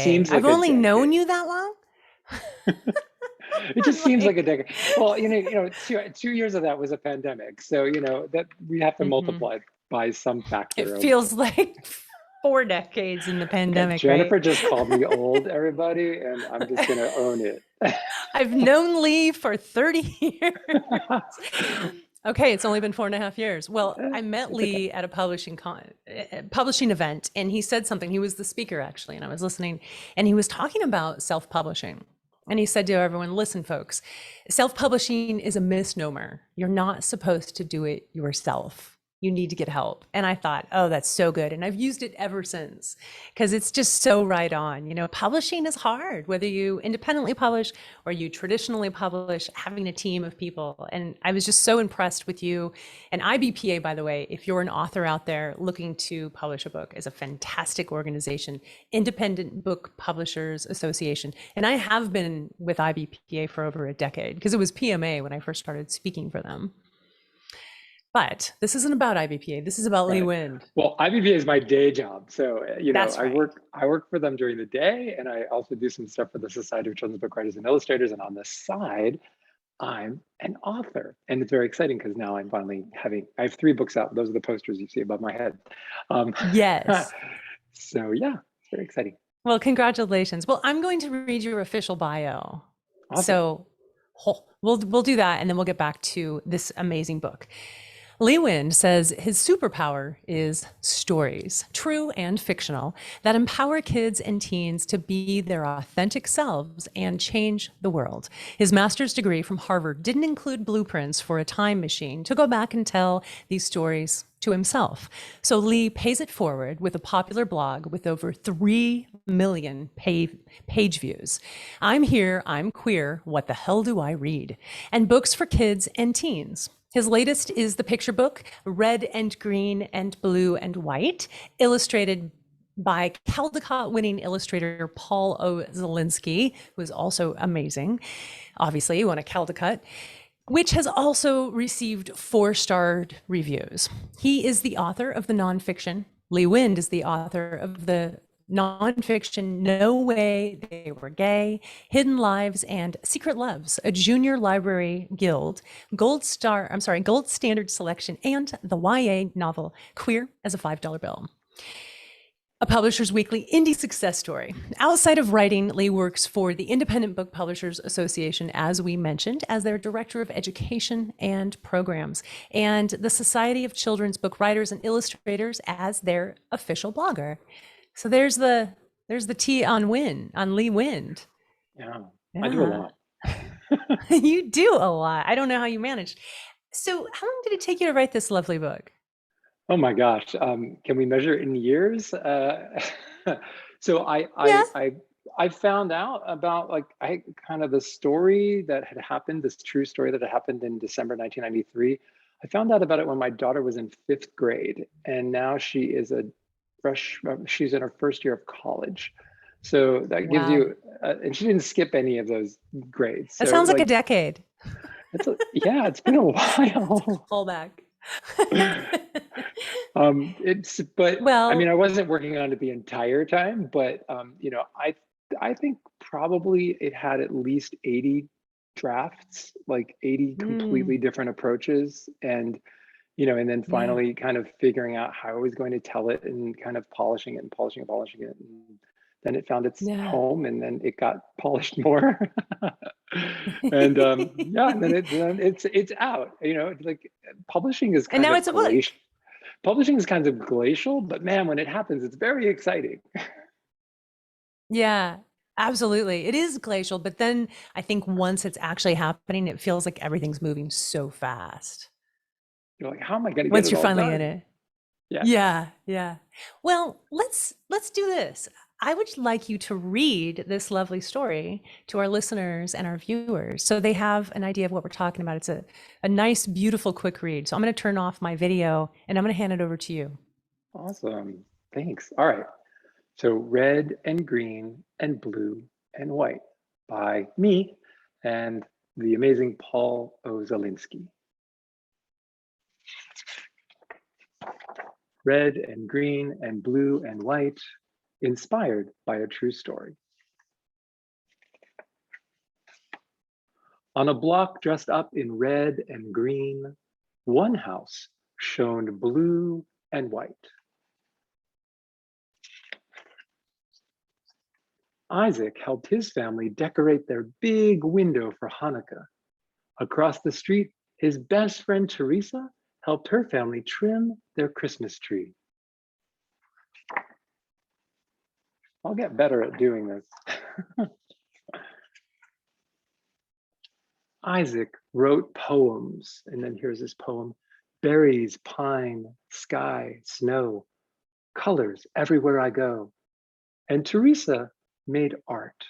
Seems I've like a only known decade. you that long. It just I'm seems like like, a decade. Well, two years of that was a pandemic, so that we have to mhm. multiply it by some It factor of. feels like 4 decades in the Okay, pandemic, right? Jennifer just called me old, everybody, and I'm just gonna own it. I've known Lee for 30 years. Okay, it's only been 4.5 years. Well, I met It's okay. Lee at a publishing event, and he said something. He was the speaker actually, and I was listening, and he was talking about self-publishing. And he said to everyone, listen, folks, self-publishing is a misnomer. You're not supposed to do it yourself. You need to get help. And I thought, oh, that's so good. And I've used it ever since because it's just so right on. Publishing is hard, whether you independently publish or you traditionally publish, having a team of people. And I was just so impressed with you. And IBPA, by the way, if you're an author out there looking to publish a book, is a fantastic organization, Independent Book Publishers Association. And I have been with IBPA for over a decade because it was PMA when I first started speaking for them. But this isn't about IBPA. This is about Lee Right. Wind. Well, IBPA is my day job, so That's I right. work for them during the day, and I also do some stuff for the Society of Children's Book Writers and Illustrators. And on the side, I'm an author, and it's very exciting because now I have 3 books out. Those are the posters you see above my head. Um, Yes. so yeah, it's very exciting. Well, congratulations. Well, I'm going to read your official bio. Awesome. So we'll do that and then we'll get back to this amazing book. Lee Wind says his superpower is stories, true and fictional, that empower kids and teens to be their authentic selves and change the world. His master's degree from Harvard didn't include blueprints for a time machine to go back and tell these stories to himself. So Lee pays it forward with a popular blog with over 3 million page views. I'm here, I'm queer, what the hell do I read? And books for kids and teens. His latest is the picture book, Red and Green and Blue and White, illustrated by Caldecott winning illustrator Paul O. Zielinski, who is also amazing. Obviously, you want a Caldecott, which has also received 4-starred reviews. He is the author of the nonfiction. Lee Wind is the author of the nonfiction No Way They Were Gay, Hidden Lives, and Secret Loves, a junior library guild, gold standard selection, and the YA novel Queer as a $5 bill. A Publishers Weekly indie success story. Outside of writing, Lee works for the Independent Book Publishers Association, as we mentioned, as their Director of Education and Programs, and the Society of Children's Book Writers and Illustrators as their official blogger. So there's the T on Lee Wind. Yeah, I do a Yeah. lot. You do a lot. I don't know how you managed. So how long did it take you to write this lovely book? Oh my gosh, can we measure it in years? So Yeah. I found out about I kind of the story that had happened, this true story that had happened in December 1993. I found out about it when my daughter was in 5th grade, and now she's in her first year of college. So that gives Wow. you, and she didn't skip any of those grades. That So sounds like a decade. yeah, it's been a while. Pull back. But I mean, Well, I wasn't working on it the entire time, but I think probably it had at least 80 drafts, like 80 completely mm, different approaches, and then yeah. finally kind of figuring out how I was going to tell it and kind of polishing it and polishing and polishing it. And then it found its Yeah. home, and then it got polished more. And yeah, and then it's out. Like publishing is And kind now of it's a book. glacial. Publishing is kind of glacial, but man, when it happens, it's very exciting. Yeah, absolutely. It is glacial, but then I think once it's actually happening, it feels like everything's moving so fast. You're like, how am I going to get Once it you're all finally in done? it. Yeah, Yeah, yeah. Well, let's do this. I would like you to read this lovely story to our listeners and our viewers so they have an idea of what we're talking about. It's a nice, beautiful, quick read. So I'm going to turn off my video and I'm going to hand it over to you. awesome. Thanks. All right. So Red and Green and Blue and White by me and the amazing Paul O. Zielinski. Red and green and blue and white, inspired by a true story. On a block dressed up in red and green, one house shone blue and white. Isaac helped his family decorate their big window for Hanukkah. Across the street, his best friend Teresa helped her family trim their Christmas tree. I'll get better at doing this. Isaac wrote poems, and then here's his poem: berries, pine, sky, snow, colors everywhere I go. And Teresa made art.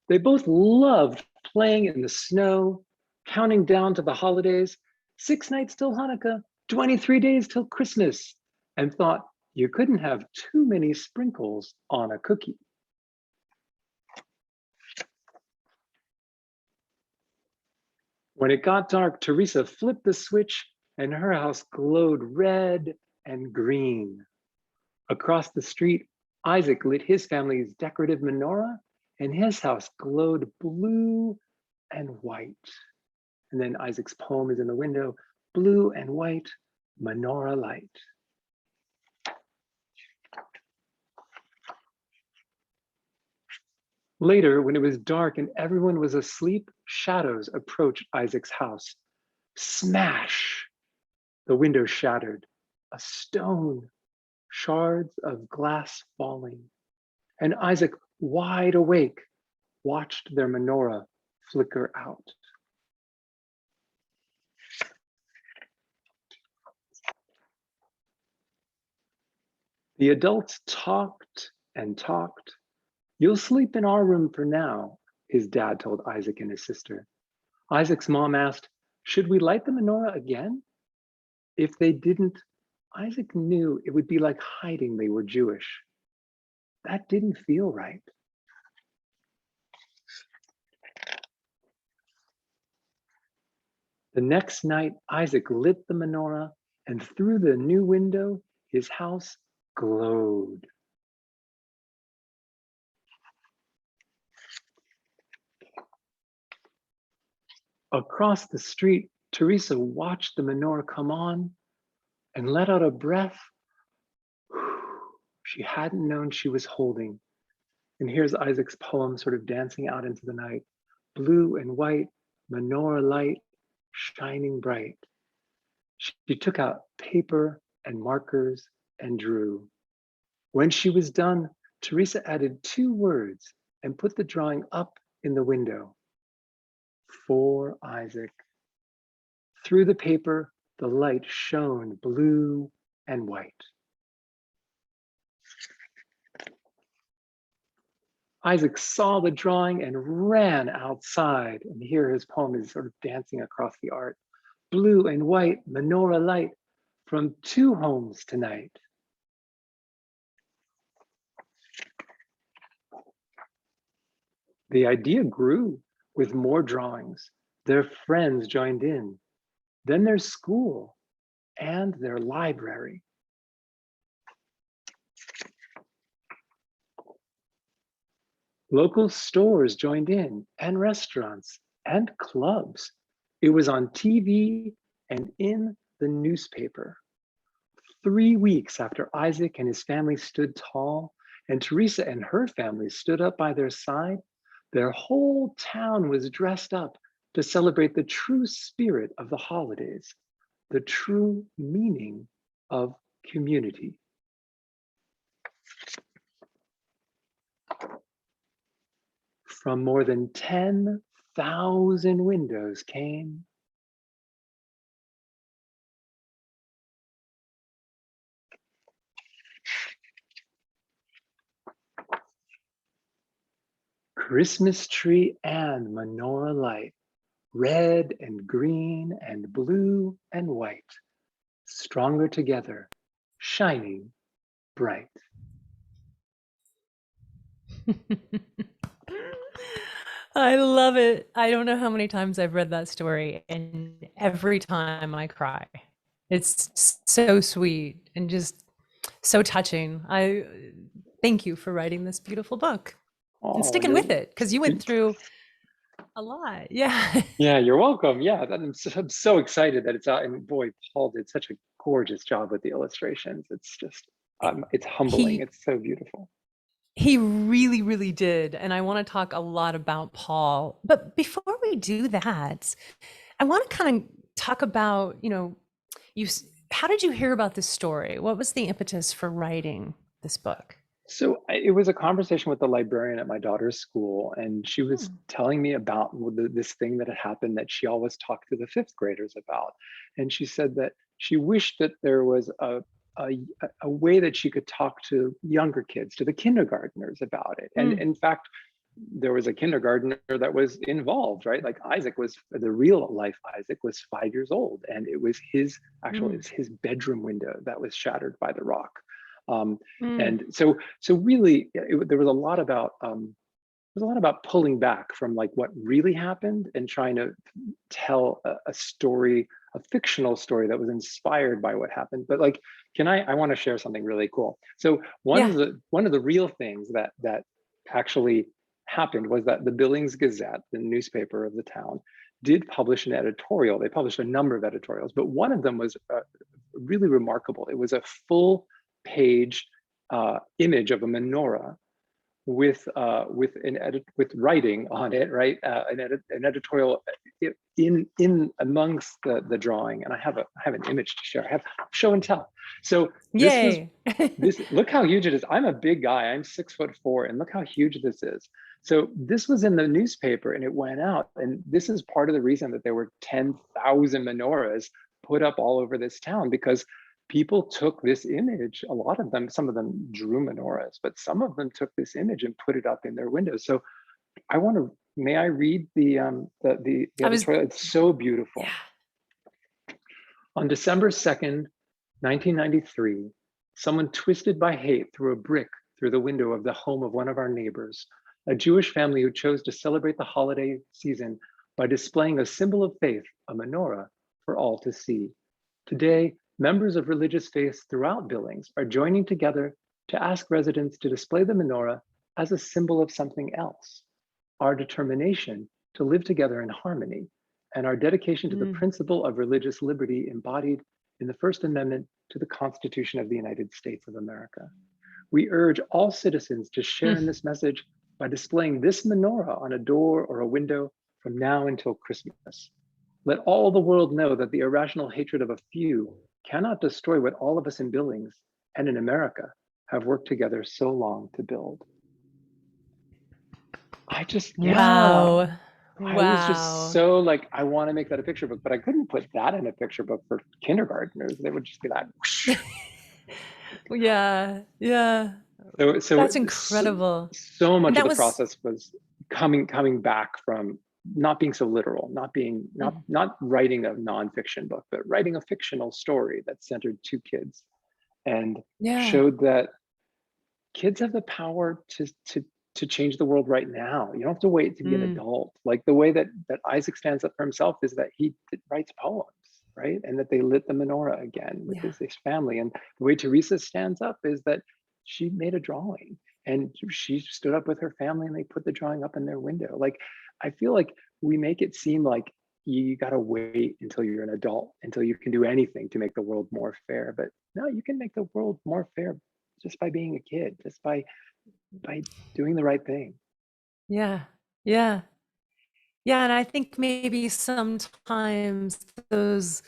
They both loved playing in the snow, counting down to the holidays, 6 nights till Hanukkah, 23 days till Christmas, and thought you couldn't have too many sprinkles on a cookie. When it got dark, Teresa flipped the switch and her house glowed red and green. Across the street, Isaac lit his family's decorative menorah and his house glowed blue and white. And then Isaac's poem is in the window: blue and white menorah light. Later, when it was dark and everyone was asleep, shadows approached Isaac's house. Smash! The window shattered. A stone, shards of glass falling. And Isaac, wide awake, watched their menorah flicker out. The adults talked and talked. You'll sleep in our room for now, his dad told Isaac and his sister. Isaac's mom asked, should we light the menorah again? If they didn't, Isaac knew it would be like hiding they were Jewish. That didn't feel right. The next night, Isaac lit the menorah, and through the new window, his house glowed. Across the street, Teresa watched the menorah come on and let out a breath she hadn't known she was holding. And here's Isaac's poem sort of dancing out into the night. Blue and white, menorah light, shining bright. She took out paper and markers and drew. When she was done, Teresa added 2 words and put the drawing up in the window. For Isaac. Through the paper, the light shone blue and white. Isaac saw the drawing and ran outside, and here his poem is sort of dancing across the art. Blue and white menorah light from 2 homes tonight. The idea grew with more drawings. Their friends joined in. Then their school and their library. Local stores joined in, and restaurants and clubs. It was on TV and in the newspaper. 3 weeks after Isaac and his family stood tall, and Teresa and her family stood up by their side, their whole town was dressed up to celebrate the true spirit of the holidays, the true meaning of community. From more than 10,000 windows came Christmas tree and menorah light, red and green and blue and white, stronger together, shining bright. I love it. I don't know how many times I've read that story, and every time I cry. It's so sweet and just so touching. I thank you for writing this beautiful book and Oh, sticking with it because you went through a lot. Yeah. yeah, you're welcome. Yeah, I'm so excited that it's out. And boy, Paul did such a gorgeous job with the illustrations. It's just, it's humbling. He It's so beautiful. he really, really did. And I want to talk a lot about Paul. But before we do that, I want to kind of talk about, you how did you hear about this story? What was the impetus for writing this book? So it was a conversation with the librarian at my daughter's school, and she was Hmm. telling me about this thing that had happened that she always talked to the fifth graders about. And she said that she wished that there was a, a way that she could talk to younger kids, to the kindergartners about it. And Mm, in fact, there was a kindergartner that was involved, right? Like Isaac was the real life Isaac was 5 years old, and it was his actually mm, it's his bedroom window that was shattered by the rock. Um, mm, and so really, there was a lot about there's a lot about pulling back from like what really happened and trying to tell a story, a fictional story that was inspired by what happened. But like, I want to share something really cool. So yeah. one of the real things that actually happened was that the Billings Gazette, the newspaper of the town, did publish an editorial. They published a number of editorials, but one of them was really remarkable. It was a full page image of a menorah with writing on it, right? An editorial in amongst the drawing, and I have an image to share. I have show and tell. So Yay. this look how huge it is. I'm a big guy. I'm 6'4", and look how huge this is. So this was in the newspaper, and it went out. And this is part of the reason that there were 10,000 menorahs put up all over this town, because people took this image. A lot of them, some of them drew menorahs, but some of them took this image and put it up in their windows. So I want to. May I read the I was, editorial? It's so yeah. beautiful. On December 2nd, 1993, someone twisted by hate threw a brick through the window of the home of one of our neighbors, a Jewish family who chose to celebrate the holiday season by displaying a symbol of faith, a menorah, for all to see. Today, members of religious faiths throughout Billings are joining together to ask residents to display the menorah as a symbol of something else: our determination to live together in harmony, and our dedication to the Mm, principle of religious liberty embodied in the First Amendment to the Constitution of the United States of America. We urge all citizens to share in mm. this message by displaying this menorah on a door or a window from now until Christmas. Let all the world know that the irrational hatred of a few cannot destroy what all of us in Billings and in America have worked together so long to build. Yeah, Wow. I was just Wow. so like, I want to make that a picture book, but I couldn't put that in a picture book for kindergartners. They would just be like, whoosh. Yeah. Yeah. So, That's so incredible. so And much of that the was, process was coming back from not being so literal, mm, not writing a nonfiction book, but writing a fictional story that centered two kids and yeah. showed that kids have the power to change the world right now. You don't have to wait to be an Mm, adult. Like the way that Isaac stands up for himself is that he writes poems, right? And that they lit the menorah again with yeah. his family. And the way Teresa stands up is that she made a drawing and she stood up with her family and they put the drawing up in their window. Like, I feel like we make it seem like you got to wait until you're an adult, until you can do anything to make the world more fair. But no, you can make the world more fair just by being a kid, just by doing the right thing. Yeah. Yeah. Yeah. And I think maybe sometimes the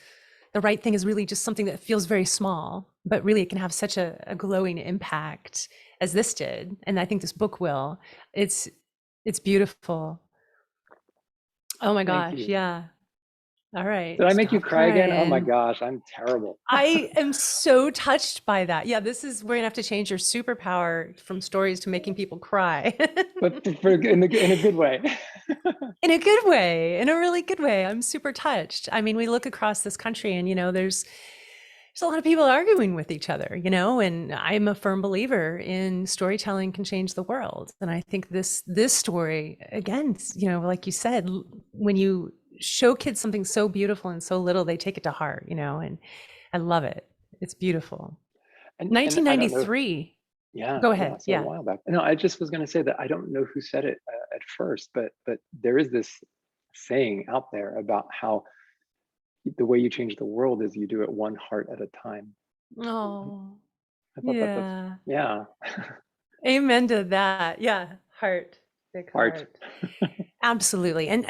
right thing is really just something that feels very small, but really it can have such a glowing impact as this did. And I think this book will. It's, it's beautiful. Oh my Thank gosh. you. Yeah. All Did right. I make you Stop cry again? Oh my crying. gosh, I'm terrible. I am so touched by that. Yeah, this is we're gonna have to change your superpower from stories to making people cry. But in a good way. In a good way, in a really good way. I'm super touched. I mean, we look across this country and there's a lot of people arguing with each other, and I'm a firm believer in storytelling can change the world. And I think this story, again, like you said, when you show kids something so beautiful and so little, they take it to heart, and I love it. It's beautiful. And I don't know. 1993. Yeah, Go yeah. ahead. So a Yeah. while back. No, I just was going to say that I don't know who said it at first, but there is this saying out there about how the way you change the world is you do it one heart at a time. Oh, I thought that that's, yeah. yeah, Amen to that. Yeah. Heart. Big heart. heart. Absolutely. And,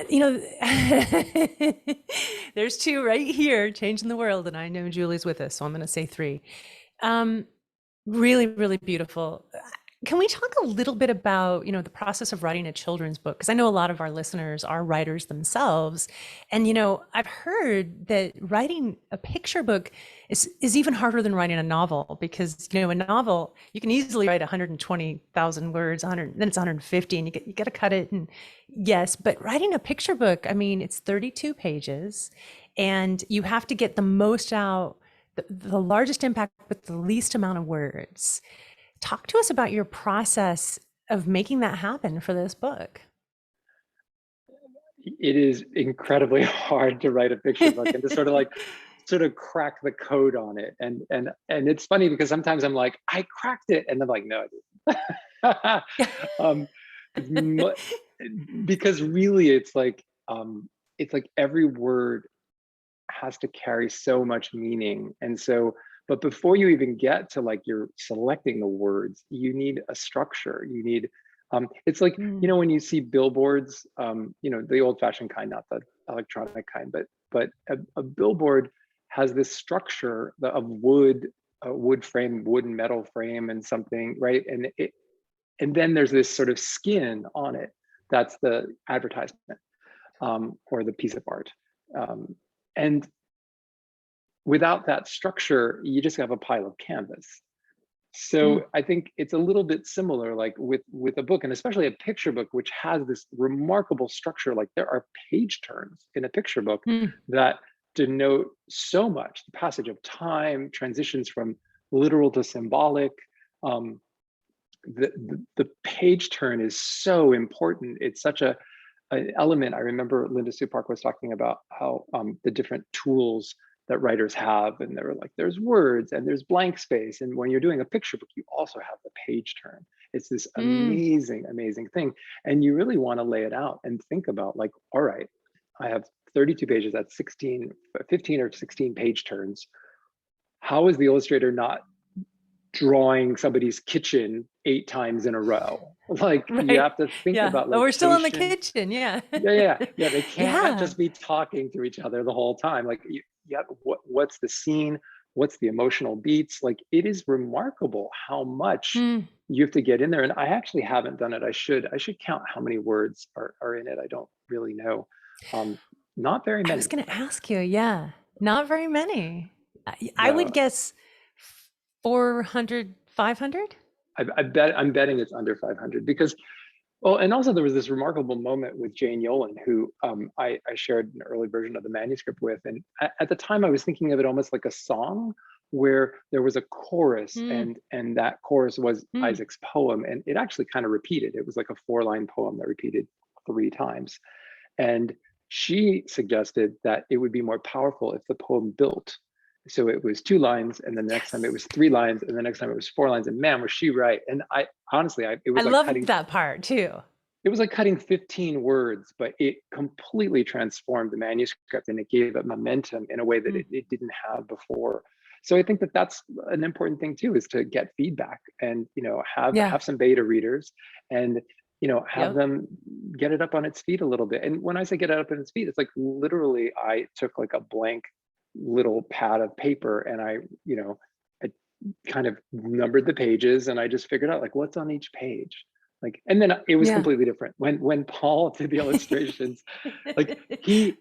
there's two right here changing the world. And I know Julie's with us. So I'm going to say three. Um, Really, really beautiful. Can we talk a little bit about, the process of writing a children's book? Because I know a lot of our listeners are writers themselves. And, I've heard that writing a picture book is even harder than writing a novel because, a novel, you can easily write 120,000 words, 100, then it's 150 and you got to cut it. And yes, but writing a picture book, I mean, it's 32 pages and you have to get the most out, the largest impact with the least amount of words. Talk to us about your process of making that happen for this book. It is incredibly hard to write a picture book and to sort of crack the code on it. And it's funny because sometimes I'm like, I cracked it. And I'm like, no, I didn't. It's because really it's like every word has to carry so much meaning. And so, but before you even get to like you're selecting the words, you need a structure. You need, it's like, Mm, when you see billboards, the old fashioned kind, not the electronic kind, but a billboard has this structure of wood, wood frame, wood and metal frame and something, right? And then there's this sort of skin on it. That's the advertisement, or the piece of art. And without that structure, you just have a pile of canvas. mm, So I think it's a little bit similar, like with a book, and especially a picture book, which has this remarkable structure. Like there are page turns in a picture book mm, that denote so much: the passage of time, transitions from literal to symbolic. Um, the page turn is so important. It's such an element. I remember Linda Supark was talking about how the different tools that writers have, and they were like, there's words and there's blank space. And when you're doing a picture book, you also have the page turn. It's this mm. amazing, amazing thing. And you really want to lay it out and think about like, all right, I have 32 pages, that's 15 or 16 page turns. How is the illustrator not drawing somebody's kitchen 8 times in a row? Like you Right. have to think Yeah. about Oh, we're still in the location. kitchen. Yeah. Yeah. They can't Yeah. just be talking to each other the whole time. Like, what's the scene? What's the emotional beats? Like, it is remarkable how much Mm. you have to get in there. And I actually haven't done it. I should. I should count how many words are in it. I don't really know. Um, Not very I was many. going to ask you. Yeah. Not very many. I would No, guess 400, 500. I'm betting it's under 500 because. Well, and also there was this remarkable moment with Jane Yolen, who I shared an early version of the manuscript with. And at the time, I was thinking of it almost like a song where there was a chorus, Mm, and that chorus was mm. Isaac's poem. And it actually kind of repeated. It was like a 4-line poem that repeated 3 times. And she suggested that it would be more powerful if the poem built. So it was 2 lines, and then the next time it Yes. was 3 lines, and the next time it was 4 lines. And man, was she right. And I honestly, it I was like love cutting that part too. 15 words, but it completely transformed the manuscript and it gave it momentum in a way that Mm. it didn't have before. So I think that that's an important thing too, is to get feedback and, Yeah. have some beta readers and, have Yep. them get it up on its feet a little bit. And when I say get it up on its feet, it's like literally I took like a blank little pad of paper and I kind of numbered the pages and I just figured out like what's on each page. Like, and then it was Yeah. completely different when Paul did the illustrations. Like he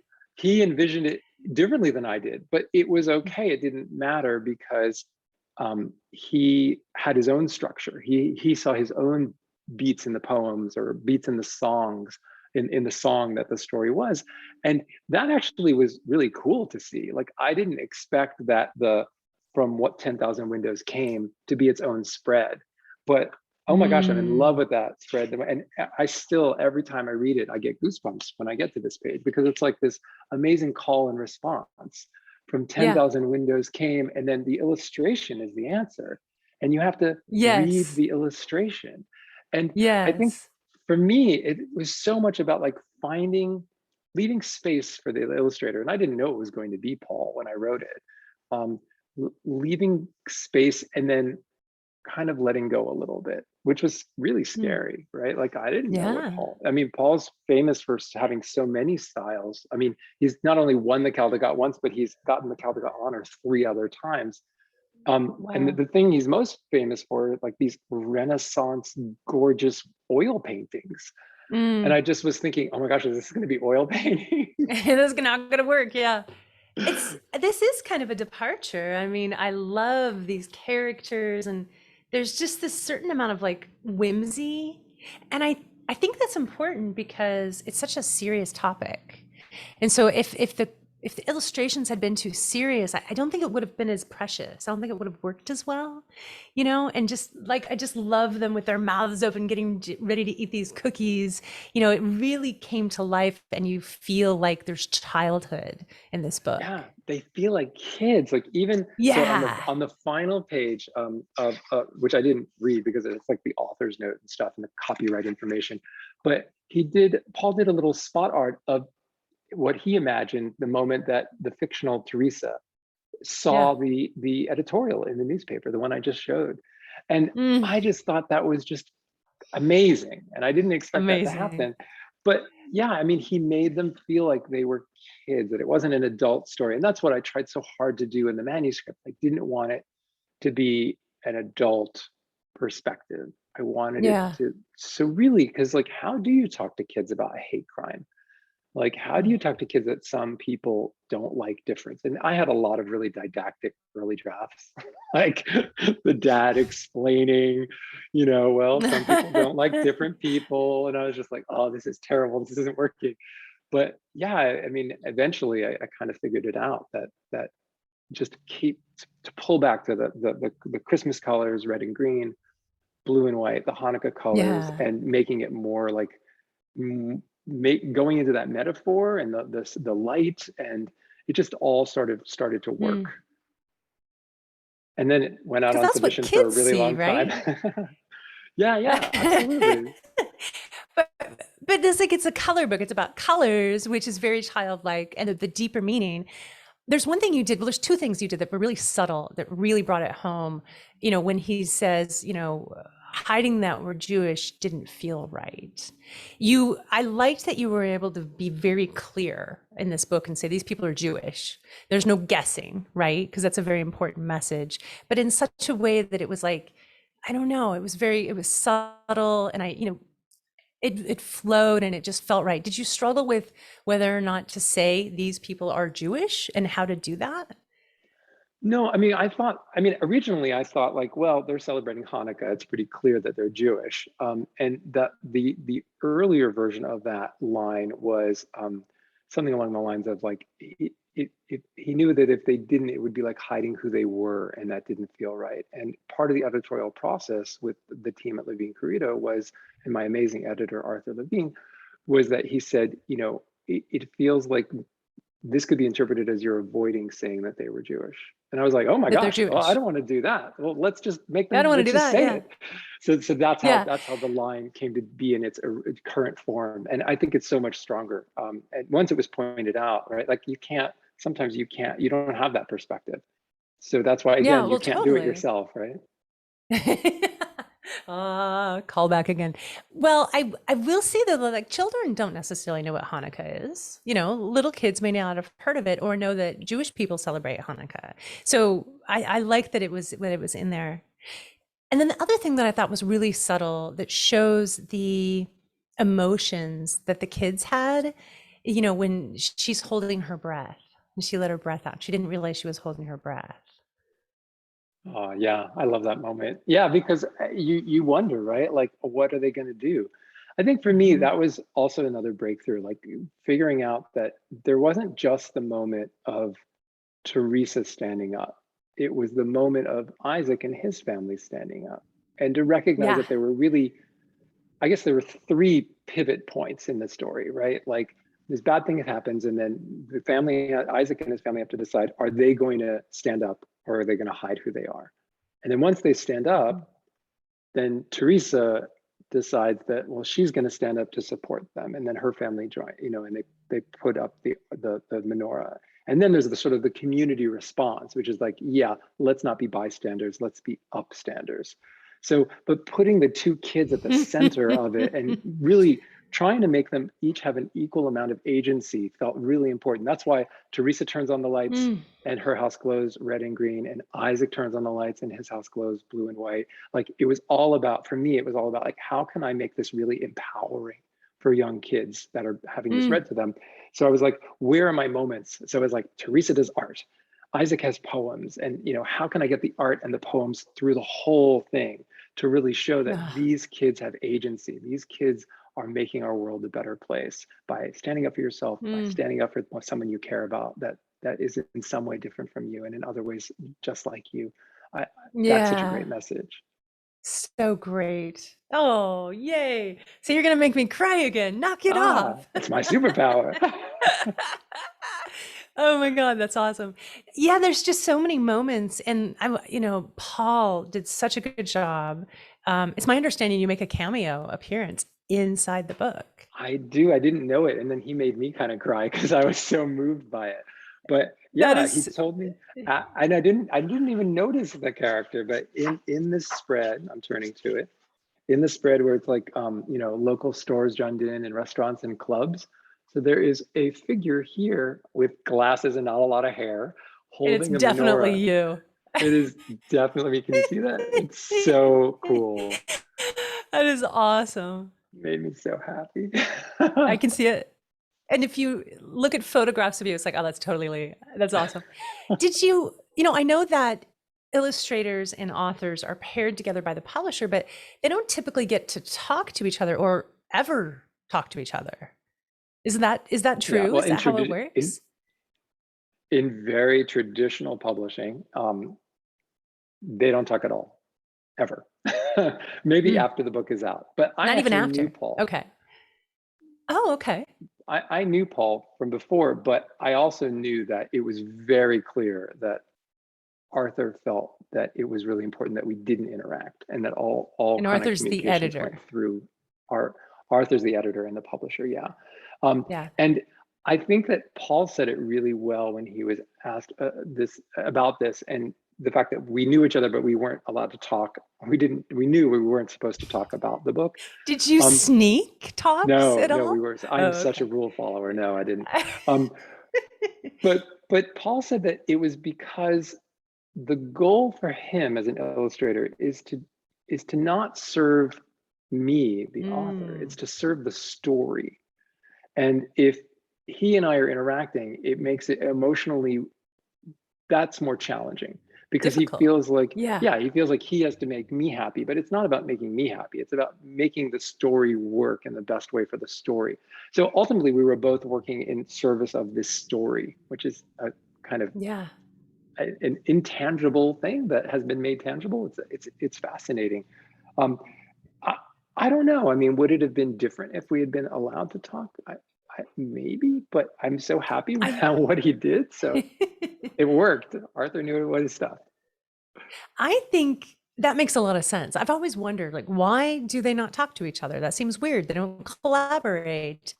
envisioned it differently than I did, but it was okay. It didn't matter because he had his own structure. He saw his own beats in the poems or beats in the songs, in the song that the story was. And that actually was really cool to see. Like I didn't expect that the from what 10,000 windows came to be its own spread. But oh my gosh, I'm in love Mm. with that spread. And I still, every time I read it, I get goosebumps when I get to this page because it's like this amazing call and response. from Yeah. 10,000 windows came, and then the illustration is the answer. And you have to read Yes. the illustration. And I think Yes. for me, it was so much about like leaving space for the illustrator. And I didn't know it was going to be Paul when I wrote it. Um, Leaving space and then kind of letting go a little bit, which was really Mm. scary, right? Like I didn't know what Yeah. I mean, Paul's famous for having so many styles. I mean, he's not only won the Caldecott once, but he's gotten the Caldecott honors 3 other times. And Wow. the thing he's most famous for, like these Renaissance, gorgeous oil paintings. And Mm. I just was thinking, oh my gosh, is this going to be oil painting? This is not gonna work. Yeah. This is kind of a departure. I mean, I love these characters and there's just this certain amount of like whimsy. And I think that's important because it's such a serious topic. And so if the illustrations had been too serious, I don't think it would have been as precious. I don't think it would have worked as well, and just like I just love them with their mouths open, getting ready to eat these cookies. It really came to life and you feel like there's childhood in this book. Yeah, they feel like kids. Like even so on the Yeah. final page of which I didn't read because it's like the author's note and stuff and the copyright information, but Paul did a little spot art of what he imagined the moment that the fictional Teresa Yeah. saw the editorial in the newspaper, the one I just showed. And Mm, I just thought that was just amazing. And I didn't expect that to amazing. happen. But yeah, I mean, he made them feel like they were kids, that it wasn't an adult story. And that's what I tried so hard to do in the manuscript. I didn't want it to be an adult perspective. I wanted it Yeah. to, so really, because like, how do you talk to kids about a hate crime? Like, how do Mm. you talk to kids that some people don't like difference? And I had a lot of really didactic early drafts, like the dad explaining, well, some people don't like different people. And I was just like, oh, this is terrible. This isn't working. But yeah, I mean, eventually I kind of figured it out that just keep to pull back to the Christmas colors, red and green, blue and white, the Hanukkah colors, Yeah. and making it more like going into that metaphor and the light, and it just all started to work. Mm. And then it went out Because on that's what submission for a kids really see, long time. right? Yeah, absolutely. but but it's like it's a color book. It's about colors, which is very childlike, and the deeper meaning. There's one thing you did. Well, there's two things you did that were really subtle that really brought it home. When he says, hiding that we're Jewish didn't feel right. I liked that you were able to be very clear in this book and say these people are Jewish. There's no guessing, right? Because that's a very important message. But in such a way that it was like, I don't know, it was subtle, and it flowed and it just felt right. Did you struggle with whether or not to say these people are Jewish and how to do that? No, I mean, originally I thought like, well, they're celebrating Hanukkah. It's pretty clear that they're Jewish. And that the earlier version of that line was something along the lines of like, he knew that if they didn't, it would be like hiding who they were, and that didn't feel right. And part of the editorial process with the team at Levine Corrido was, and my amazing editor, Arthur Levine, was that he said, it feels like this could be interpreted as you're avoiding saying that they were Jewish. And I was like, oh my That they're gosh, well, I Jewish. don't want to do that. Well, let's just I don't want to let's do just that. say Yeah. it. So Yeah. that's how the line came to be in its current form. And I think it's so much stronger. And once it was pointed out, right? Like sometimes you don't have that perspective. So that's why, Yeah. again, you Well, can't do it totally. yourself, right? Call back again. Well, I will say though, that like children don't necessarily know what Hanukkah is. Little kids may not have heard of it or know that Jewish people celebrate Hanukkah. So I like that it was in there. And then the other thing that I thought was really subtle that shows the emotions that the kids had, when she's holding her breath and she let her breath out. She didn't realize she was holding her breath. Oh yeah, I love that moment. Yeah, because you wonder, right? Like, what are they going to do? I think for me, Mhm. that was also another breakthrough, like figuring out that there wasn't just the moment of Teresa standing up. It was the moment of Isaac and his family standing up. And to recognize Yeah. that there were really, I guess there were three pivot points in the story, right? Like this bad thing happens, and then the family, Isaac and his family, have to decide: are they going to stand up, or are they going to hide who they are? And then once they stand up, then Teresa decides that, well, she's going to stand up to support them, and then her family join, and they put up the menorah. And then there's the sort of the community response, which is like, yeah, let's not be bystanders, let's be upstanders. So, but putting the two kids at the center of it and really trying to make them each have an equal amount of agency felt really important. That's why Teresa turns on the lights and her house glows red and green, and Isaac turns on the lights and his house glows blue and white. Like, it was all about, for me, it was all about like, how can I make this really empowering for young kids that are having this read to them? So I was like, where are my moments? So I was like, Teresa does art, Isaac has poems, and how can I get the art and the poems through the whole thing to really show that these kids have agency? These kids are making our world a better place by standing up for yourself, by standing up for someone you care about that is in some way different from you, and in other ways just like you. That's such a great message. So great. Oh, yay. So you're going to make me cry again. Knock it off. It's my superpower. Oh my God, that's awesome. Yeah, there's just so many moments. And Paul did such a good job. It's my understanding you make a cameo appearance inside the book. I do. I didn't know it. And then he made me kind of cry because I was so moved by it. But yeah, he told me, and I didn't even notice the character, but in this spread, I'm turning to it, in the spread where it's like, local stores joined in and restaurants and clubs. So there is a figure here with glasses and not a lot of hair holding it's definitely menorah. you. It is definitely, can you see that? It's so cool. That is awesome. Made me so happy. I can see it. And if you look at photographs of you, it's like, oh, that's totally Lee. That's awesome. Did you, I know that illustrators and authors are paired together by the publisher, but they don't typically get to talk to each other or ever talk to each other. Is that true? Yeah, well, is that how it works? In very traditional publishing, they don't talk at all, ever. Maybe after the book is out, but I not even actually after. knew Paul. Okay. Oh, okay. I knew Paul from before, but I also knew that it was very clear that Arthur felt that it was really important that we didn't interact, and that all and kind Arthur's of the editor. went through Arthur's the editor and the publisher. Yeah. Yeah. And I think that Paul said it really well when he was asked about this, and the fact that we knew each other, but we weren't allowed to talk. We knew we weren't supposed to talk about the book. Did you sneak talks at all? No, we were. I'm such a rule follower. No, I didn't. But Paul said that it was because the goal for him as an illustrator is to not serve me, the author. It's to serve the story. And if he and I are interacting, it makes it emotionally, that's more challenging, because difficult. He feels like, he feels like he has to make me happy, but it's not about making me happy. It's about making the story work in the best way for the story. So ultimately we were both working in service of this story, which is a kind of an intangible thing that has been made tangible. It's fascinating. I don't know. I mean, would it have been different if we had been allowed to talk? Maybe, but I'm so happy with what he did. So it worked. Arthur knew what his stuff. I think that makes a lot of sense. I've always wondered, like, why do they not talk to each other? That seems weird. They don't collaborate.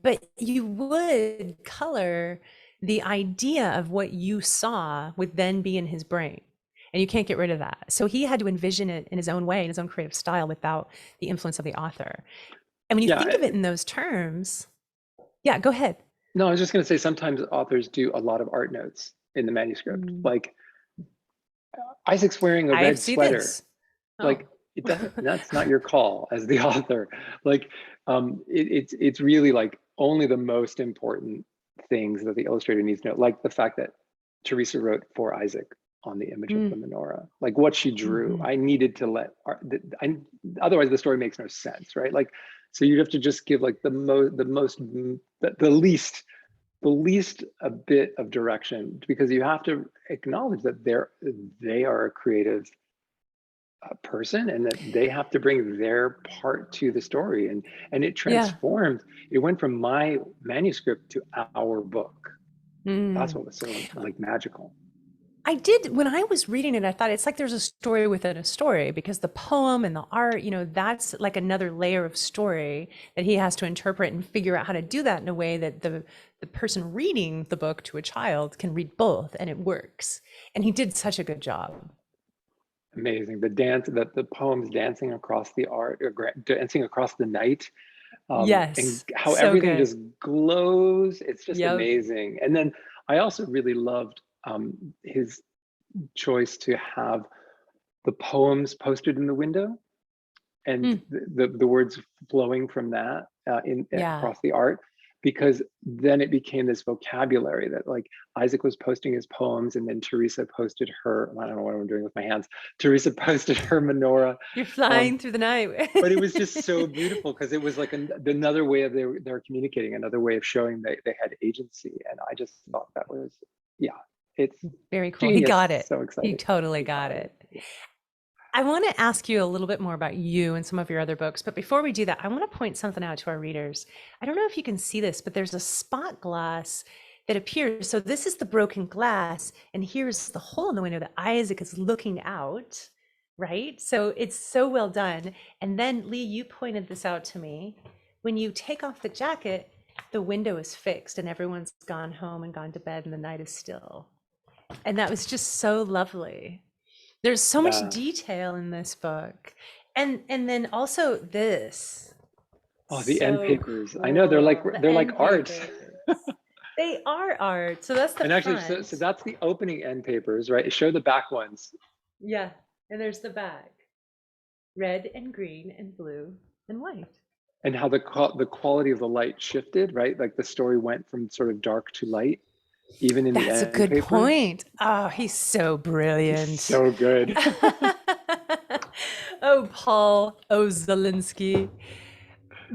But you would color the idea of what you saw would then be in his brain. And you can't get rid of that. So he had to envision it in his own way, in his own creative style, without the influence of the author. And when you think of it in those terms, go ahead. No, I was just going to say, sometimes authors do a lot of art notes in the manuscript. Like Isaac's wearing a red sweater. Like, it doesn't, that's not your call as the author. Like, it's really like only the most important things that the illustrator needs to know, like the fact that Teresa wrote for Isaac on the image of the menorah, like what she drew. I needed to otherwise the story makes no sense, right? Like, so you have to just give like the least a bit of direction, because you have to acknowledge that they are a creative person, and that they have to bring their part to the story. And it Yeah. transformed. It went from my manuscript to our book. That's Mm. what was so like magical. I did, when I was reading it, I thought it's like there's a story within a story because the poem and the art, that's like another layer of story that he has to interpret and figure out how to do that in a way that the person reading the book to a child can read both and it works. And he did such a good job. Amazing. The dance, that the poems dancing across the art, or dancing across the night, and Yes, how so everything good. just glows. It's just Yep. amazing. And then I also really loved his choice to have the poems posted in the window, and Mm, the words flowing from that in yeah. across the art, because then it became this vocabulary that, like, Isaac was posting his poems, and then Teresa posted her, I don't know what I'm doing with my hands. Teresa posted her menorah. You're um, flying through the night. but it was just so beautiful because it was like another way of they're communicating, another way of showing they had agency. And I just thought that was, yeah, it's Very cool. He genius. got it. So He exciting. totally He got got it. it. I want to ask you a little bit more about you and some of your other books. But before we do that, I want to point something out to our readers. I don't know if you can see this, but there's a spot glass that appears. So this is the broken glass, and here's the hole in the window that Isaac is looking out, right? So it's so well done. And then, Lee, you pointed this out to me. When you take off the jacket, the window is fixed and everyone's gone home and gone to bed and the night is still. And that was just so lovely. There's so much Yeah. detail in this book. And then also this. Oh, the end So papers. I know, cool. The they're like end art. papers. They are art. So that's the And actually, so front. that's the opening end papers, right? Show the back ones. Yeah. And there's the back. Red and green and blue and white. And how the quality of the light shifted, right? Like the story went from sort of dark to light, even in the That's a end good papers. point. Oh, he's so He's brilliant. so good. Oh, Paul Ozelinsky.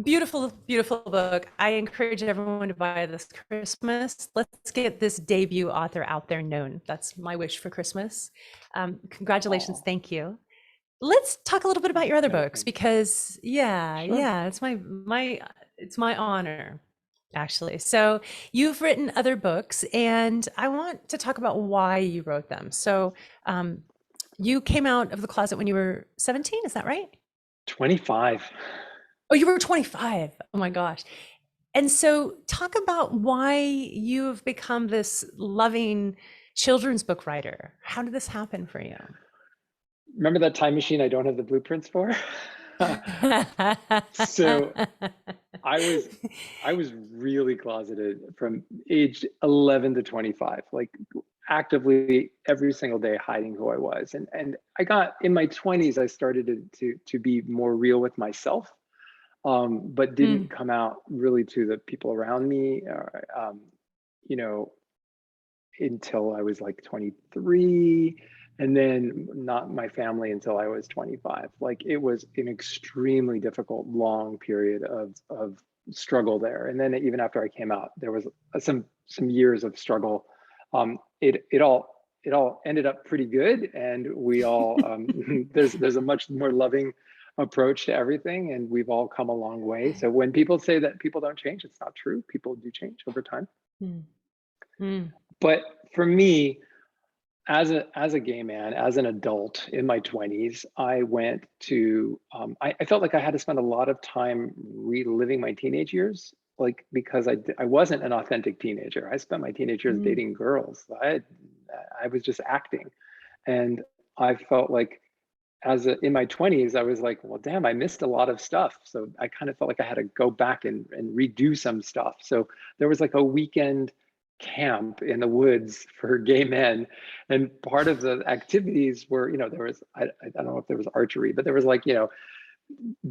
Beautiful, beautiful book. I encourage everyone to buy this Christmas. Let's get this debut author out there known. That's my wish for Christmas. Congratulations. Oh, Thank you. Let's talk a little bit about your other no, books thanks. because Sure. it's my honor actually. So you've written other books and I want to talk about why you wrote them. So um, you came out of the closet when you were 17, is that right? 25. Oh, you were 25. Oh my gosh. And so, talk about why you've become this loving children's book writer. How did this happen for you? Remember that time machine I don't have the blueprints for? So I was I was really closeted from age 11 to 25, like actively every single day hiding who I was. And I got in my 20s, I started to be more real with myself, but didn't Mm, come out really to the people around me, you know, until I was like 23, and then not my family until I was 25. Like it was an extremely difficult, long period of struggle there. And then even after I came out, there was some years of struggle. It all ended up pretty good, and we all there's a much more loving approach to everything, and we've all come a long way. So when people say that people don't change, it's not true. People do change over time. mm, mm, But for me, as a gay man, as an adult in my 20s, I went to I felt like I had to spend a lot of time reliving my teenage years, like because I wasn't an authentic teenager. I spent my teenage years mm. dating girls. I was just acting, and I felt like in my 20s, I was like, well, damn, I missed a lot of stuff. So I kind of felt like I had to go back and redo some stuff. So there was like a weekend camp in the woods for gay men. And part of the activities were, there was, I don't know if there was archery, but there was like,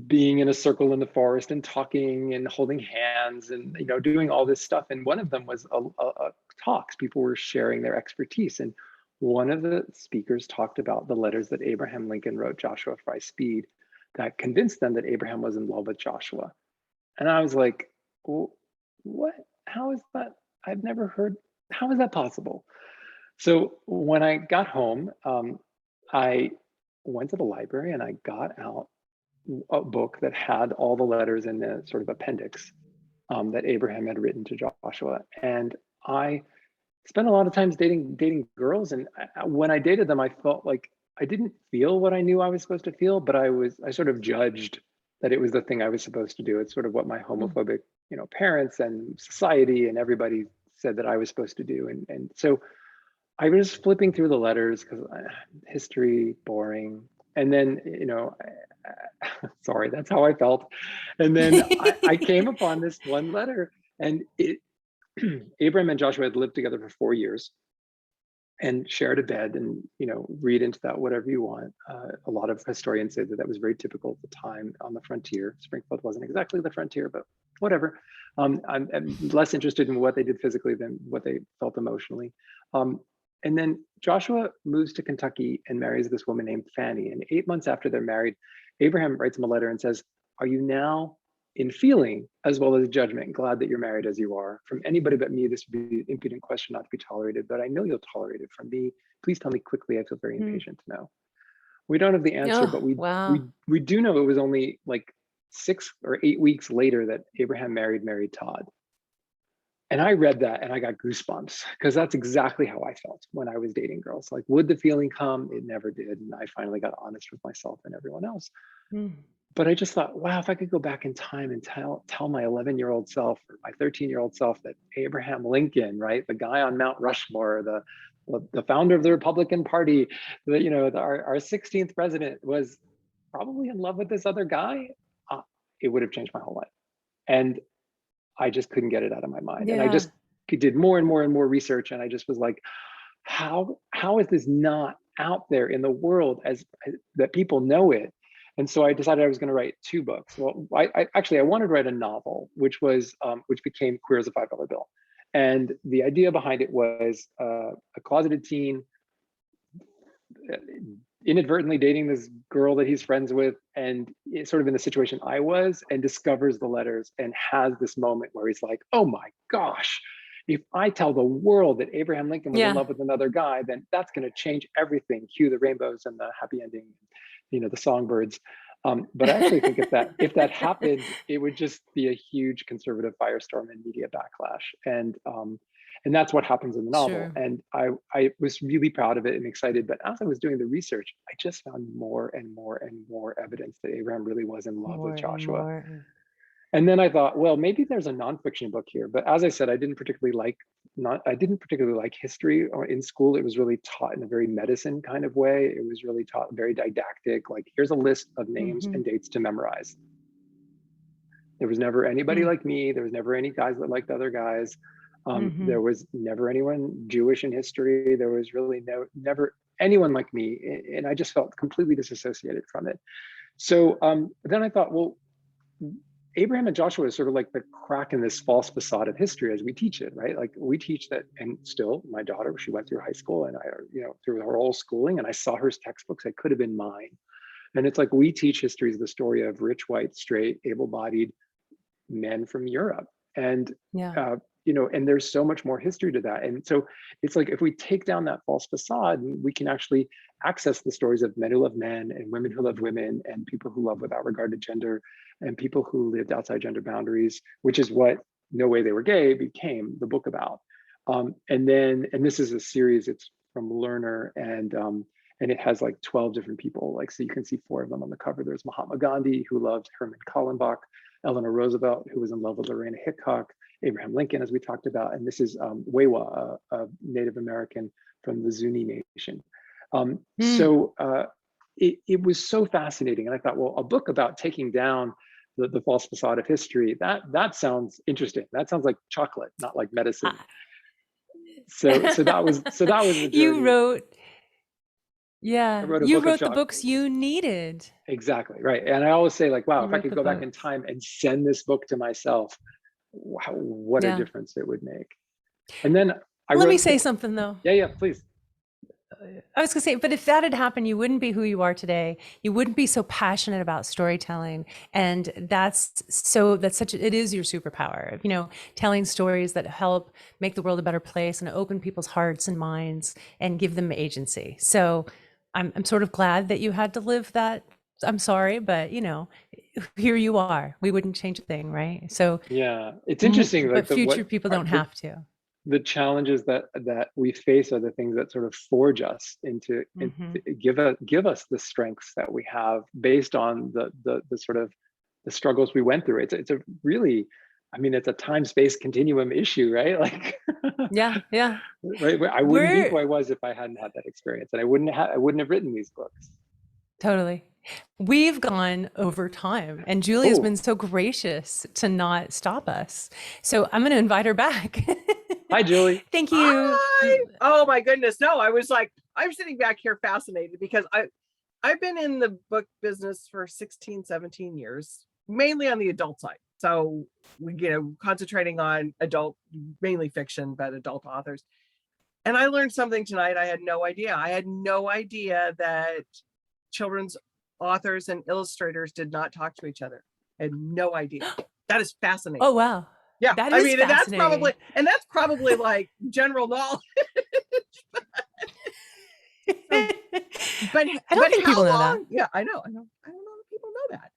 being in a circle in the forest and talking and holding hands and, doing all this stuff. And one of them was talks. People were sharing their expertise. And one of the speakers talked about the letters that Abraham Lincoln wrote Joshua Fry Speed that convinced them that Abraham was in love with Joshua. And I was like, well, what? How is that? I've never heard. How is that possible? So when I got home, I went to the library and I got out a book that had all the letters in the sort of appendix that Abraham had written to Joshua. And I spent a lot of times dating girls, and when I dated them, I felt like I didn't feel what I knew I was supposed to feel, but I sort of judged that it was the thing I was supposed to do. It's sort of what my homophobic, parents and society and everybody said that I was supposed to do. And so I was flipping through the letters because history, boring. And then, sorry, that's how I felt. And then I came upon this one letter, and Abraham and Joshua had lived together for 4 years and shared a bed, and read into that whatever you want. A lot of historians say that that was very typical at the time on the frontier. Springfield wasn't exactly the frontier, but whatever. I'm less interested in what they did physically than what they felt emotionally. And then Joshua moves to Kentucky and marries this woman named Fanny. And 8 months after they're married, Abraham writes him a letter and says, "Are you now in feeling as well as judgment glad that you're married as you are? From anybody but me, this would be an impudent question not to be tolerated, but I know you'll tolerate it from me. Please tell me quickly. I feel very impatient to know." We don't have the answer, but we do know it was only like 6 or 8 weeks later that Abraham married Todd. And I read that and I got goosebumps, because that's exactly how I felt when I was dating girls. Like, would the feeling come? It never did. And I finally got honest with myself and everyone else. But I just thought, wow, if I could go back in time and tell my 11-year-old self or my 13-year-old self that Abraham Lincoln, right, the guy on Mount Rushmore, the founder of the Republican Party, our 16th president was probably in love with this other guy, it would have changed my whole life. And I just couldn't get it out of my mind. And I just did more and more and more research. And I just was like, how is this not out there in the world as that people know it? And so I decided I was going to write 2 books. Well, I wanted to write a novel, which became Queer as a $5 Bill. And the idea behind it was a closeted teen inadvertently dating this girl that he's friends with, and sort of in the situation I was, and discovers the letters and has this moment where he's like, oh my gosh, if I tell the world that Abraham Lincoln was in love with another guy, then that's going to change everything. Cue the rainbows and the happy ending, the songbirds. But I actually think if that happened, it would just be a huge conservative firestorm and media backlash. And that's what happens in the novel. Sure. And I was really proud of it and excited. But as I was doing the research, I just found more and more and more evidence that Abraham really was in love with Joshua. And then I thought, well, maybe there's a nonfiction book here. But as I said, I didn't particularly like history in school. It was really taught in a very medicine kind of way. It was really taught very didactic. Like, here's a list of names and dates to memorize. There was never anybody like me. There was never any guys that liked other guys. There was never anyone Jewish in history. There was really never anyone like me. And I just felt completely disassociated from it. So then I thought, well, Abraham and Joshua is sort of like the crack in this false facade of history as we teach it, right? Like, we teach that, and still my daughter, she went through high school, and through her whole schooling, and I saw her textbooks that could have been mine. And it's like, we teach history as the story of rich, white, straight, able-bodied men from Europe. And and there's so much more history to that. And so it's like, if we take down that false facade, we can actually access the stories of men who love men, and women who love women, and people who love without regard to gender, and people who lived outside gender boundaries, which is what No Way They Were Gay became the book about. And this is a series, it's from Learner, and it has like 12 different people. Like, so you can see 4 of them on the cover. There's Mahatma Gandhi, who loved Herman Kallenbach, Eleanor Roosevelt, who was in love with Lorena Hickok, Abraham Lincoln, as we talked about, and this is Wewa, a Native American from the Zuni Nation. So it was so fascinating, and I thought, well, a book about taking down the false facade of history, that sounds interesting. That sounds like chocolate, not like medicine. So that was the journey. You wrote the books you needed. Exactly, right. And I always say, like, wow, if I could go back in time and send this book to myself, wow, what a difference it would make. And then let me say something though. Yeah, please. I was gonna say, but if that had happened, you wouldn't be who you are today. You wouldn't be so passionate about storytelling. And it is your superpower, telling stories that help make the world a better place and open people's hearts and minds and give them agency. So I'm sort of glad that you had to live that. I'm sorry, but here you are. We wouldn't change a thing, right? So, Yeah, it's interesting, but like future people don't have to. the challenges that we face are the things that sort of forge us into, Hmm. give us the strengths that we have based on the sort of the struggles we went through. It's a really, I mean, it's a time-space continuum issue, right? Like, Yeah, yeah. right? I wouldn't be who We're I was if I hadn't had that experience, and I wouldn't have written these books. totally. We've gone over time, and Julie has been Oh, so gracious to not stop us. So I'm going to invite her back. hi, Julie. Thank you. Hi. Oh my goodness. No, I was like, I'm sitting back here fascinated because I've been in the book business for 16, 17 years, mainly on the adult side. So we, concentrating on adult, mainly fiction, but adult authors. And I learned something tonight. I had no idea. I had no idea that children's authors and illustrators did not talk to each other. I had no idea. That is fascinating. Oh, wow. Yeah, That I is mean, fascinating. that's probably like general knowledge. But I don't think how people know that. long? Yeah, I know. I don't know if people know that.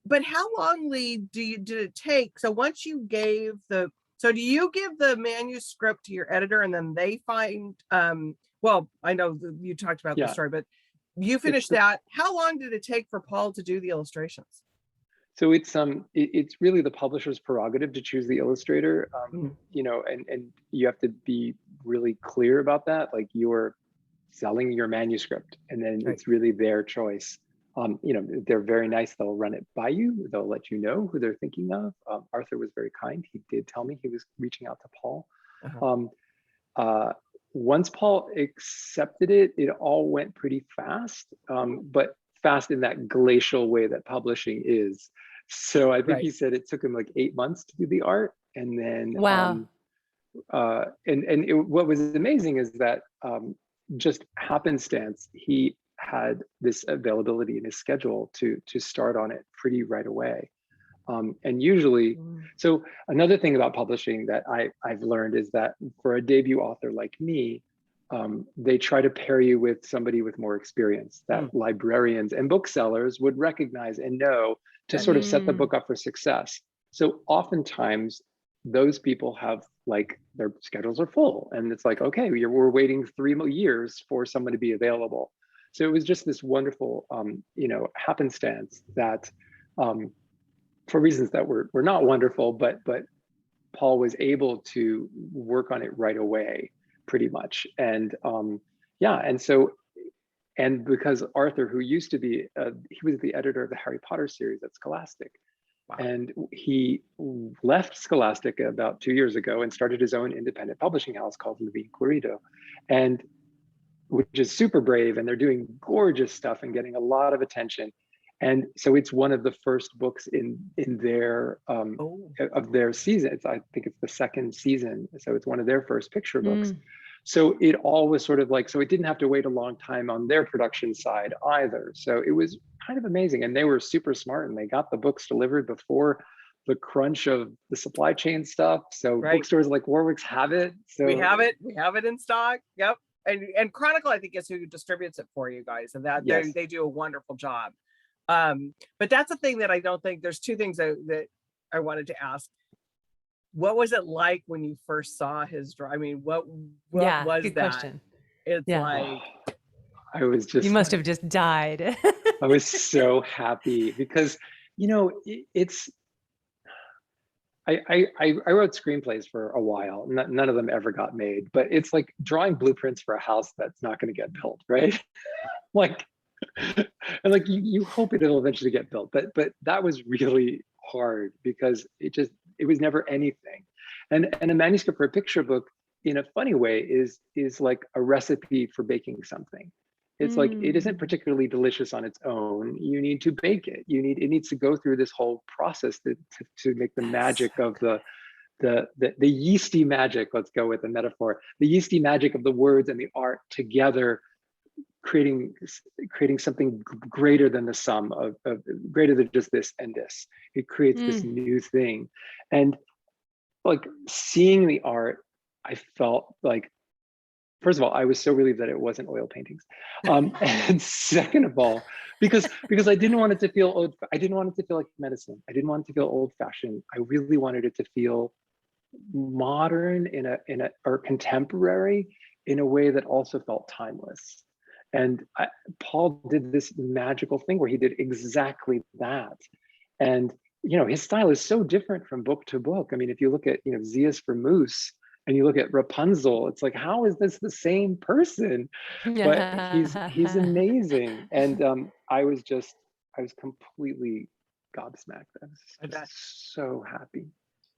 But how long, Lee, did it take? So once you gave so do you give the manuscript to your editor and then they find? Well, I know you talked about the Yeah, story, but you finished that. How long did it take for Paul to do the illustrations? so it's really the publisher's prerogative to choose the illustrator, Mhm. and you have to be really clear about that. Like, you're selling your manuscript, and then Right. it's really their choice. They're very nice. They'll run it by you. They'll let you know who they're thinking of. Arthur was very kind. He did tell me he was reaching out to Paul. Uh-huh. Um, uh, Once Paul accepted it, it all went pretty fast, but fast in that glacial way that publishing is. So I think Right. he said it took him like 8 months to do the art, and then Wow. what was amazing is that, just happenstance, he had this availability in his schedule to start on it pretty right away. And usually, Mm. so another thing about publishing that I've learned is that for a debut author like me, they try to pair you with somebody with more experience that librarians and booksellers would recognize and know to Right. sort of set the Mm. book up for success. So oftentimes, those people have, like, their schedules are full, and it's like, okay, we're waiting 3 years for someone to be available. So it was just this wonderful, happenstance that, for reasons that were not wonderful, but Paul was able to work on it right away, pretty much. And yeah, and because Arthur, who used to be, he was the editor of the Harry Potter series at Scholastic, Wow. and he left Scholastic about 2 years ago and started his own independent publishing house called Levine Querido, and which is super brave, and they're doing gorgeous stuff and getting a lot of attention. And so it's one of the first books in their Oh. of their season. I think it's the second season, so it's one of their first picture books. Mm. So it all was sort of like, so it didn't have to wait a long time on their production side either. So it was kind of amazing, and they were super smart, and they got the books delivered before the crunch of the supply chain stuff. So Right. bookstores like Warwick's have it. So We have it in stock. Yep. And Chronicle, I think, is who distributes it for you guys, and that yes. they do a wonderful job. But that's the thing that I don't think, there's two things that I wanted to ask. What was it like when you first saw his drawing? I mean, what Yeah, was good that? question. It's Yeah. like, I was just You must like, have just died. I was so happy because, it's, I wrote screenplays for a while. None of them ever got made, but it's like drawing blueprints for a house that's not going to get built, right? Like, and like you hope it'll eventually get built, but that was really hard because it was never anything. And a manuscript for a picture book, in a funny way, is like a recipe for baking something. It's like, it isn't Mm. particularly delicious on its own. You need to bake it. It needs to go through this whole process to make the Yes. magic of the yeasty magic. Let's go with the metaphor. The yeasty magic of the words and the art together, creating something greater than the sum of greater than just this and this. It creates this Mm. new thing. And like, seeing the art, I felt like first of all, I was so relieved that it wasn't oil paintings. And second of all, because I didn't want it to feel old. I didn't want it to feel like medicine. I didn't want it to feel old fashioned. I really wanted it to feel modern or contemporary in a way that also felt timeless. And Paul did this magical thing where he did exactly that. And, his style is so different from book to book. I mean, if you look at, Zias for Moose and you look at Rapunzel, it's like, how is this the same person? But he's amazing. And I was completely gobsmacked. I was just so happy.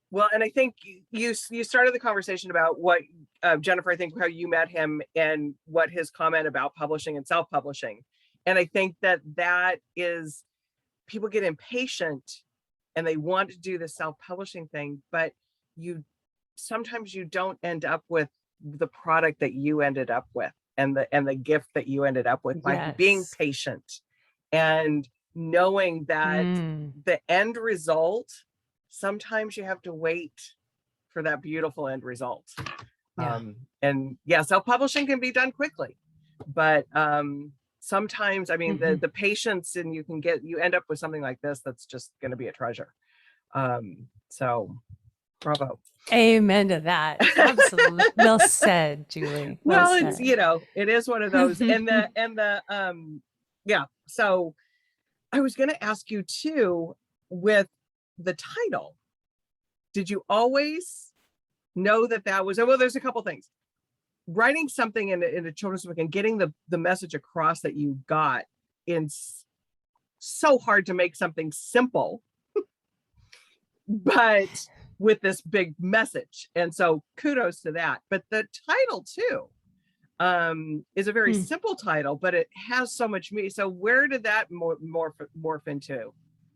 Well, and I think you started the conversation about what Jeniffer, I think how you met him and what his comment about publishing and self-publishing. And I think that is, people get impatient and they want to do the self-publishing thing, but sometimes you don't end up with the product that you ended up with and the gift that you ended up with by being patient and knowing that the end result, sometimes you have to wait for that beautiful end result. And self-publishing can be done quickly, but sometimes, I mean, the patience, and you end up with something like this that's just going to be a treasure. So bravo. Amen to that. Absolutely. Well said, Julie. Well, it's, it is one of those. So I was going to ask you too, with the title, did you always know that was, well, there's a couple things. Writing something in a children's book and getting the message across that you got in so hard to make something simple, but with this big message. And so kudos to that. But the title too is a very simple title, but it has so much meaning. So where did that morph into?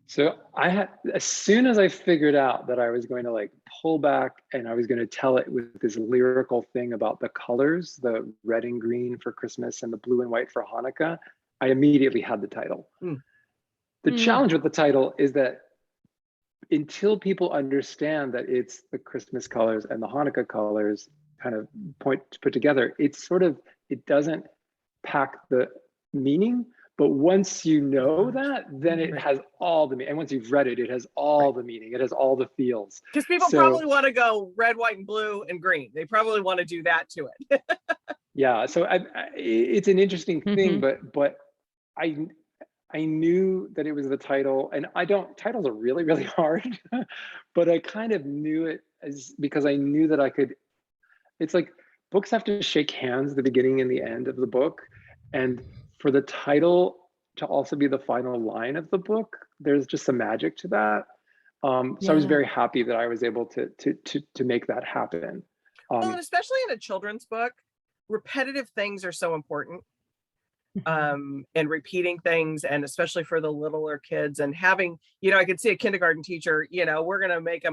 So as soon as I figured out that I was going to pull back and I was going to tell it with this lyrical thing about the colors, the red and green for Christmas and the blue and white for Hanukkah, I immediately had the title. The challenge with the title is that until people understand that it's the Christmas colors and the Hanukkah colors kind of put together, it doesn't pack the meaning. But once you know that, then it has all the meaning. And once you've read it, it has all the meaning. It has all the feels. Because people probably want to go red, white, and blue and green. They probably want to do that to it. Yeah. So it's an interesting thing, but I knew that it was the title, and titles are really, really hard, but I kind of knew it because I knew that I could. It's like books have to shake hands at the beginning and the end of the book, and for the title to also be the final line of the book, there's just some magic to that. So I was very happy that I was able to make that happen. Well, and especially in a children's book, repetitive things are so important. And repeating things, and especially for the littler kids, and having, I could see a kindergarten teacher, we're going to make a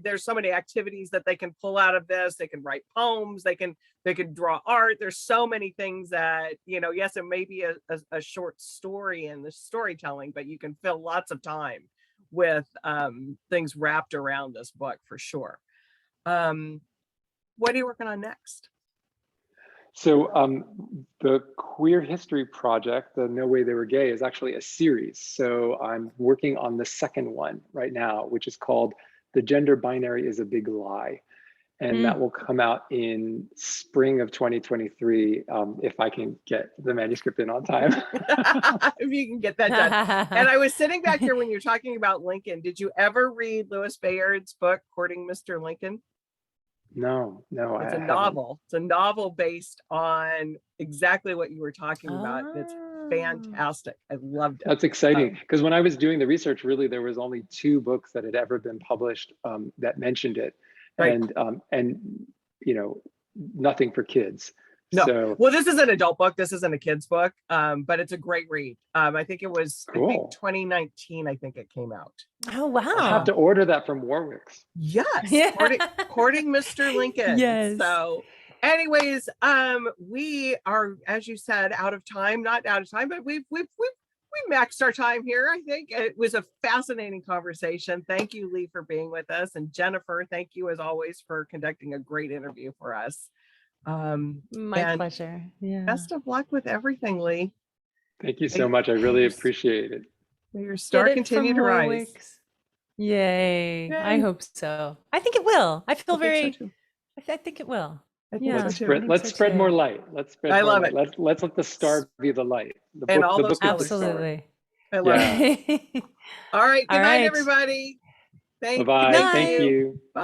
there's so many activities that they can pull out of this. They can write poems, they can draw art. There's so many things that, yes, it may be a short story in the storytelling, but you can fill lots of time with things wrapped around this book for sure. What are you working on next? So the Queer History Project, the No Way They Were Gay, is actually a series. So I'm working on the second one right now, which is called The Gender Binary is a Big Lie. And that will come out in spring of 2023, if I can get the manuscript in on time. If you can get that done. And I was sitting back here when you're talking about Lincoln. Did you ever read Louis Bayard's book, Courting Mr. Lincoln? No. It's a novel. It's a novel based on exactly what you were talking about. It's fantastic. I loved it. That's exciting, because when I was doing the research, really there was only 2 books that had ever been published that mentioned it, and nothing for kids. No. So, well, this is an adult book. This isn't a kid's book, but it's a great read. I think it was cool. I think 2019. I think it came out. Oh wow! I'll have to order that from Warwick's. Yes, Courting Mr. Lincoln. Yes. So, anyways, we are, as you said, out of time. Not out of time, but we've maxed our time here. I think it was a fascinating conversation. Thank you, Lee, for being with us, and Jeniffer, thank you as always for conducting a great interview for us. My and pleasure. Yeah. best of luck with everything, Lee. Thank you so much. I really appreciate it. May your Get star it continue from to rise. Warwick's. Yay. I Yay. hope so. I think it will. I feel I think so very, too. I think it will. I think Yeah. so Let's too. spread, think let's so spread more too. light. Let's spread I more love light. it. Let's let the star be the light. The And book, all the those book is the colors. star. Absolutely. I love it. Yeah. All right. All Good night, right. everybody. Thank Bye-bye. you. Thank night. you. Bye.